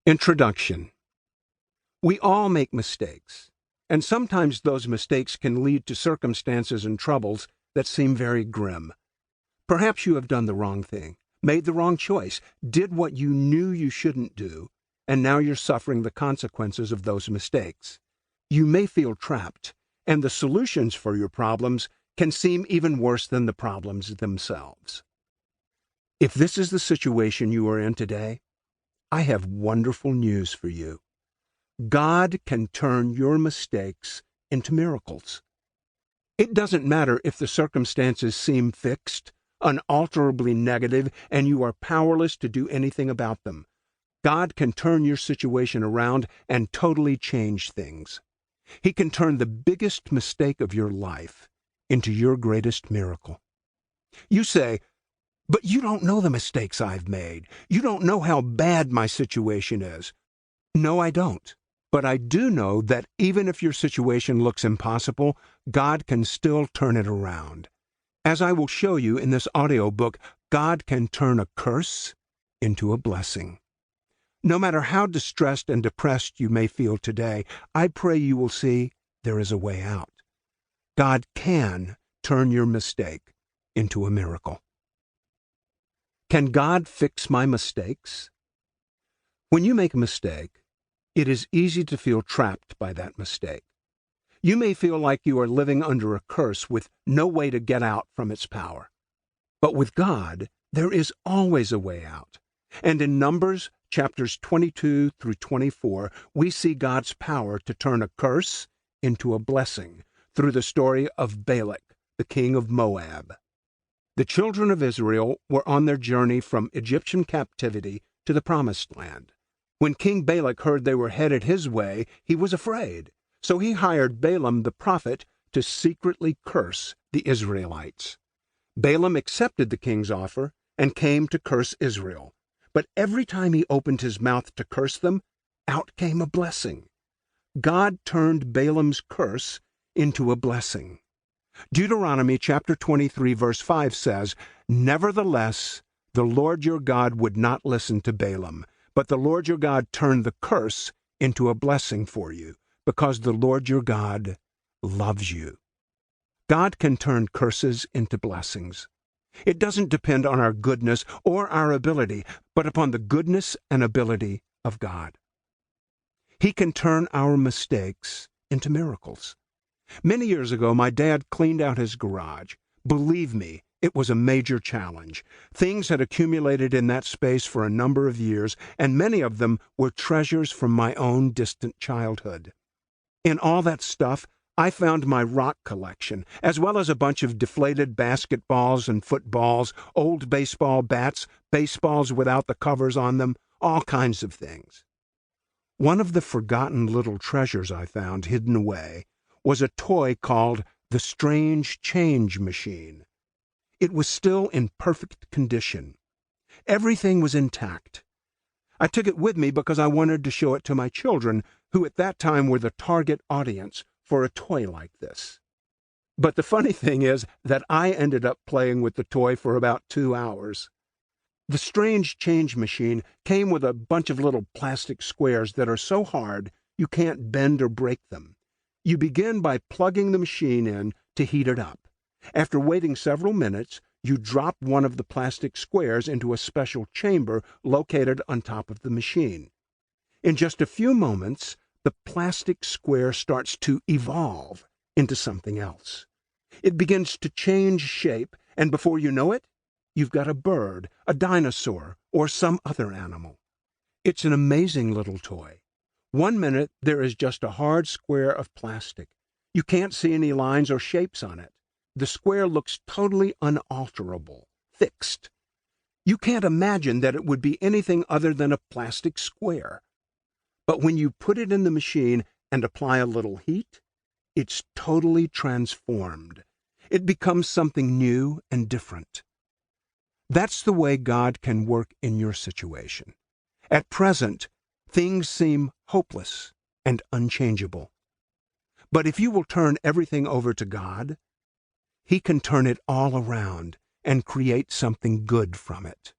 Introduction. We all make mistakes, and sometimes those mistakes can lead to circumstances and troubles that seem very grim. Perhaps you have done the wrong thing, made the wrong choice, did what you knew you shouldn't do, and now you're suffering the consequences of those mistakes. You may feel trapped, and the solutions for your problems can seem even worse than the problems themselves. If this is the situation you are in today, I have wonderful news for you. God can turn your mistakes into miracles. It doesn't matter if the circumstances seem fixed, unalterably negative, and you are powerless to do anything about them. God can turn your situation around and totally change things. He can turn the biggest mistake of your life into your greatest miracle. You say, "But you don't know the mistakes I've made. You don't know how bad my situation is." No, I don't. But I do know that even if your situation looks impossible, God can still turn it around. As I will show you in this audiobook, God can turn a curse into a blessing. No matter how distressed and depressed you may feel today, I pray you will see there is a way out. God can turn your mistake into a miracle. Can God fix my mistakes? When you make a mistake, it is easy to feel trapped by that mistake. You may feel like you are living under a curse with no way to get out from its power. But with God, there is always a way out. And in Numbers chapters 22 through 24, we see God's power to turn a curse into a blessing through the story of Balak, the king of Moab. The children of Israel were on their journey from Egyptian captivity to the Promised Land. When King Balak heard they were headed his way, he was afraid. So he hired Balaam the prophet to secretly curse the Israelites. Balaam accepted the king's offer and came to curse Israel. But every time he opened his mouth to curse them, out came a blessing. God turned Balaam's curse into a blessing. Deuteronomy chapter 23 verse 5 says, "Nevertheless, the Lord your God would not listen to Balaam, but the Lord your God turned the curse into a blessing for you, because the Lord your God loves you." God can turn curses into blessings. It doesn't depend on our goodness or our ability, but upon the goodness and ability of God. He can turn our mistakes into miracles. Many years ago, my dad cleaned out his garage. Believe me, it was a major challenge. Things had accumulated in that space for a number of years, and many of them were treasures from my own distant childhood. In all that stuff, I found my rock collection, as well as a bunch of deflated basketballs and footballs, old baseball bats, baseballs without the covers on them, all kinds of things. One of the forgotten little treasures I found hidden away was a toy called the Strange Change Machine. It was still in perfect condition. Everything was intact. I took it with me because I wanted to show it to my children, who at that time were the target audience for a toy like this. But the funny thing is that I ended up playing with the toy for about 2 hours. The Strange Change Machine came with a bunch of little plastic squares that are so hard you can't bend or break them. You begin by plugging the machine in to heat it up. After waiting several minutes, you drop one of the plastic squares into a special chamber located on top of the machine. In just a few moments, the plastic square starts to evolve into something else. It begins to change shape, and before you know it, you've got a bird, a dinosaur, or some other animal. It's an amazing little toy. 1 minute, there is just a hard square of plastic. You can't see any lines or shapes on it. The square looks totally unalterable, fixed. You can't imagine that it would be anything other than a plastic square. But when you put it in the machine and apply a little heat, it's totally transformed. It becomes something new and different. That's the way God can work in your situation. At present, things seem hopeless and unchangeable. But if you will turn everything over to God, He can turn it all around and create something good from it.